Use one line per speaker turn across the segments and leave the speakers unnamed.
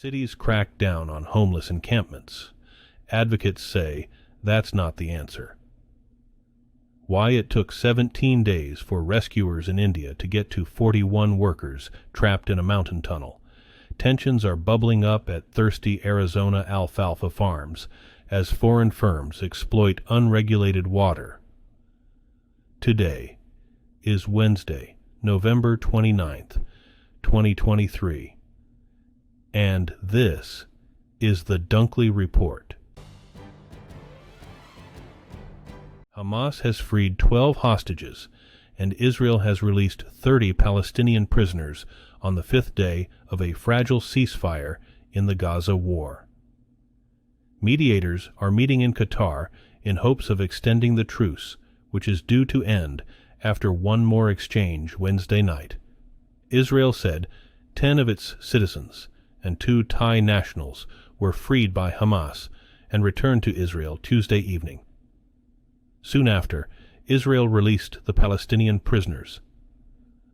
Cities crack down on homeless encampments. Advocates say that's not the answer. Why it took 17 days for rescuers in India to get to 41 workers trapped in a mountain tunnel. Tensions are bubbling up at thirsty Arizona alfalfa farms as foreign firms exploit unregulated water. Today is Wednesday, November 29th, 2023. And this is the Dunkley Report. Hamas has freed 12 hostages, and Israel has released 30 Palestinian prisoners on the fifth day of a fragile ceasefire in the Gaza war. Mediators are meeting in Qatar in hopes of extending the truce, which is due to end after one more exchange Wednesday night. Israel said 10 of its citizens and 2 Thai nationals were freed by Hamas and returned to Israel Tuesday evening. Soon after, Israel released the Palestinian prisoners.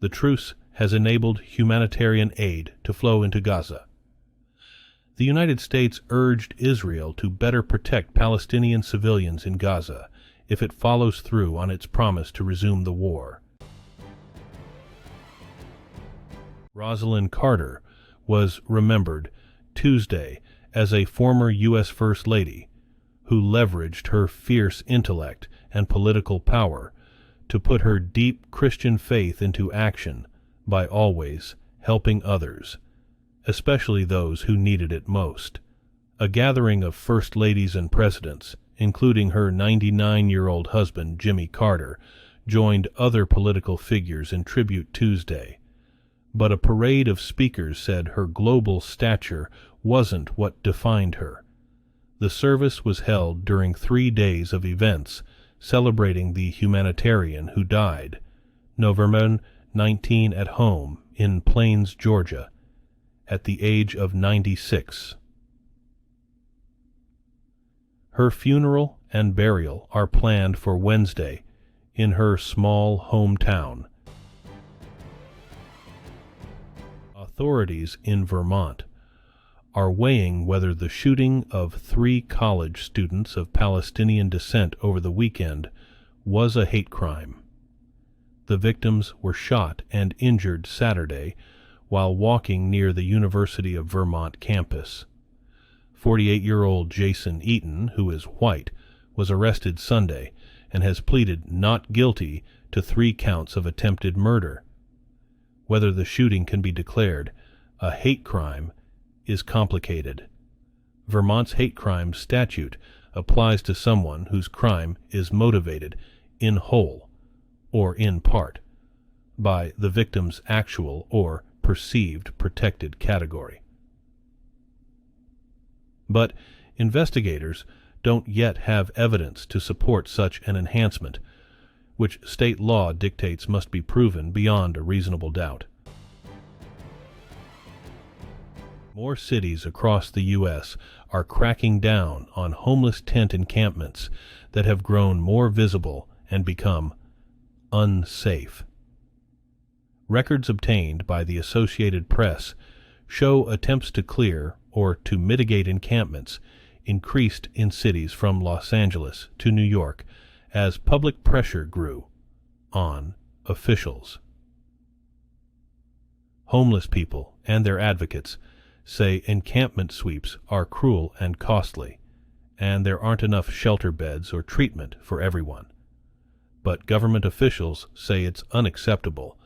The truce has enabled humanitarian aid to flow into Gaza. The United States urged Israel to better protect Palestinian civilians in Gaza if it follows through on its promise to resume the war. Rosalynn Carter was remembered Tuesday as a former U.S. First Lady who leveraged her fierce intellect and political power to put her deep Christian faith into action by always helping others, especially those who needed it most. A gathering of First Ladies and Presidents, including her 99-year-old husband Jimmy Carter, joined other political figures in tribute Tuesday. But a parade of speakers said her global stature wasn't what defined her. The service was held during 3 days of events celebrating the humanitarian who died, November 19 at home in Plains, Georgia, at the age of 96. Her funeral and burial are planned for Wednesday in her small hometown. Authorities in Vermont are weighing whether the shooting of 3 college students of Palestinian descent over the weekend was a hate crime. The victims were shot and injured Saturday while walking near the University of Vermont campus. 48-year-old Jason Eaton, who is white, was arrested Sunday and has pleaded not guilty to 3 counts of attempted murder. Whether the shooting can be declared a hate crime is complicated. Vermont's hate crime statute applies to someone whose crime is motivated in whole or in part by the victim's actual or perceived protected category. But investigators don't yet have evidence to support such an enhancement, which state law dictates must be proven beyond a reasonable doubt. More cities across the U.S. are cracking down on homeless tent encampments that have grown more visible and become unsafe. Records obtained by the Associated Press show attempts to clear or to mitigate encampments increased in cities from Los Angeles to New York as public pressure grew on officials. Homeless people and their advocates say encampment sweeps are cruel and costly, and there aren't enough shelter beds or treatment for everyone. But government officials say it's unacceptable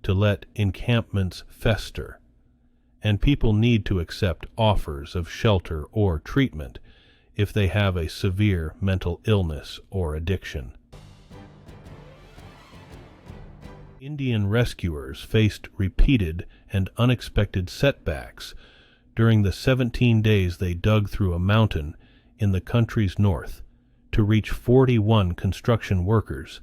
to let encampments fester, and people need to accept offers of shelter or treatment if they have a severe mental illness or addiction. Indian rescuers faced repeated and unexpected setbacks during the 17 days they dug through a mountain in the country's north to reach 41 construction workers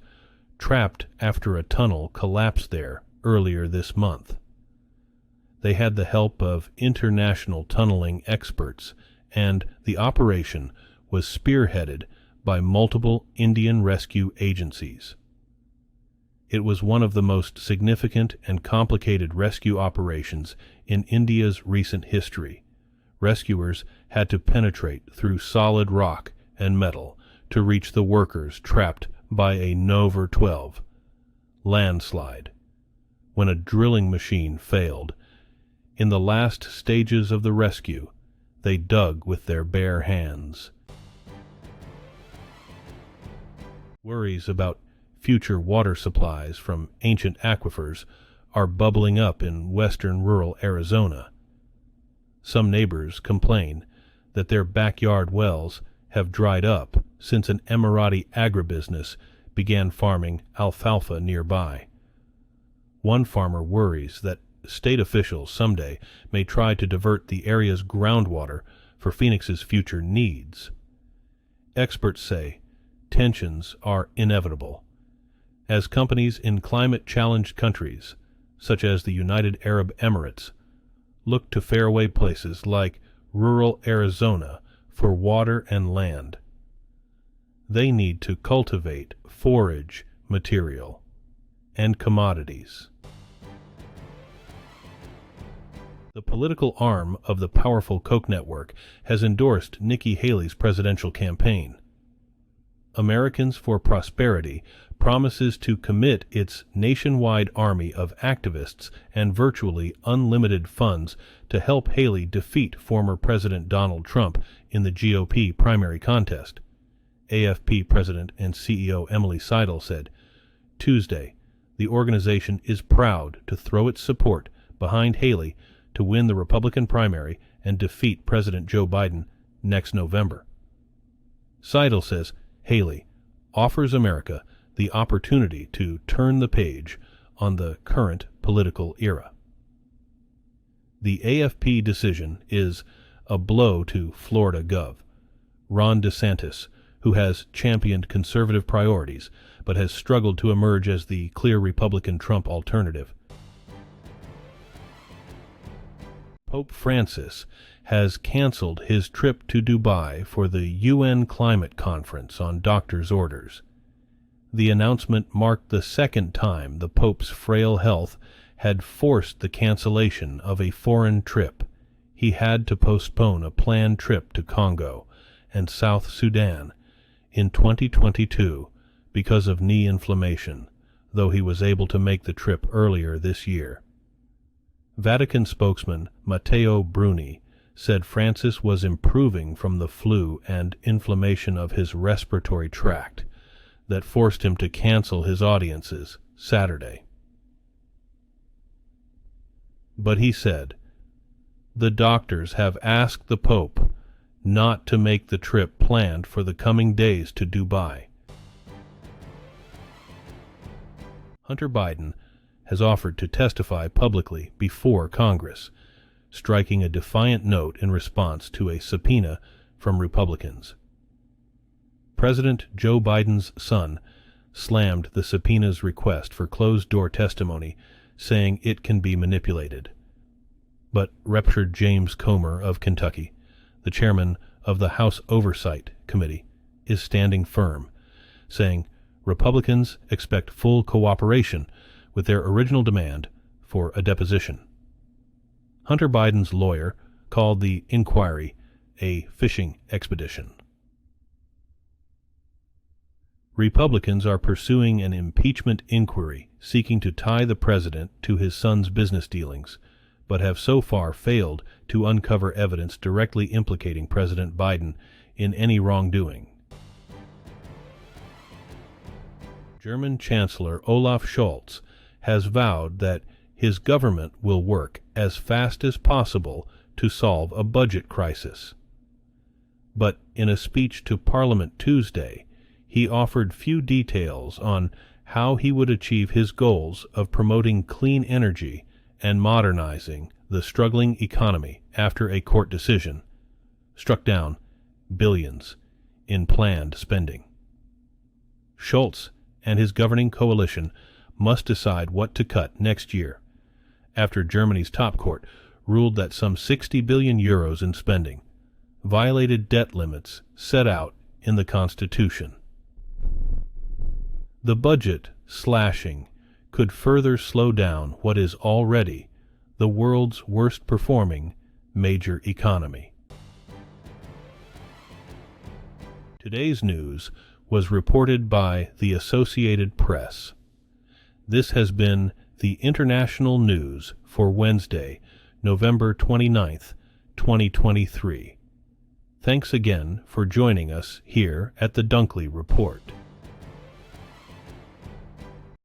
trapped after a tunnel collapsed there earlier this month. They had the help of international tunneling experts, and the operation was spearheaded by multiple Indian rescue agencies. It was one of the most significant and complicated rescue operations in India's recent history, rescuers had to penetrate through solid rock and metal to reach the workers trapped by a Nova 12 landslide when a drilling machine failed. In the last stages of the rescue, they dug with their bare hands. Worries about future water supplies from ancient aquifers are bubbling up in western rural Arizona. Some neighbors complain that their backyard wells have dried up since an Emirati agribusiness began farming alfalfa nearby. One farmer worries that state officials someday may try to divert the area's groundwater for Phoenix's future needs. Experts say tensions are inevitable, as companies in climate-challenged countries, such as the United Arab Emirates, look to faraway places like rural Arizona for water and land. They need to cultivate forage material and commodities. The political arm of the powerful Koch network has endorsed Nikki Haley's presidential campaign. Americans for Prosperity promises to commit its nationwide army of activists and virtually unlimited funds to help Haley defeat former President Donald Trump in the GOP primary contest. AFP President and CEO Emily Seidel said, Tuesday, the organization is proud to throw its support behind Haley to win the Republican primary and defeat President Joe Biden next November. Seidel says Haley offers America the opportunity to turn the page on the current political era. The AFP decision is a blow to Florida Gov. Ron DeSantis, who has championed conservative priorities but has struggled to emerge as the clear Republican Trump alternative. Pope Francis has canceled his trip to Dubai for the UN climate conference on doctors' orders. The announcement marked the second time the Pope's frail health had forced the cancellation of a foreign trip. He had to postpone a planned trip to Congo and South Sudan in 2022 because of knee inflammation, though he was able to make the trip earlier this year. Vatican spokesman Matteo Bruni said Francis was improving from the flu and inflammation of his respiratory tract that forced him to cancel his audiences Saturday. But he said, the doctors have asked the Pope not to make the trip planned for the coming days to Dubai. Hunter Biden has offered to testify publicly before Congress, striking a defiant note in response to a subpoena from Republicans. President Joe Biden's son slammed the subpoena's request for closed-door testimony, saying it can be manipulated. But Rep. James Comer of Kentucky, the chairman of the House Oversight Committee, is standing firm, saying Republicans expect full cooperation with their original demand for a deposition. Hunter Biden's lawyer called the inquiry a fishing expedition. Republicans are pursuing an impeachment inquiry seeking to tie the president to his son's business dealings, but have so far failed to uncover evidence directly implicating President Biden in any wrongdoing. German Chancellor Olaf Scholz has vowed that his government will work as fast as possible to solve a budget crisis. But in a speech to Parliament Tuesday, he offered few details on how he would achieve his goals of promoting clean energy and modernizing the struggling economy after a court decision struck down billions in planned spending. Scholz and his governing coalition must decide what to cut next year, after Germany's top court ruled that some 60 billion euros in spending violated debt limits set out in the Constitution. The budget slashing could further slow down what is already the world's worst-performing major economy. Today's news was reported by the Associated Press. This has been the international news for Wednesday, November 29th, 2023. Thanks again for joining us here at the Dunkley Report.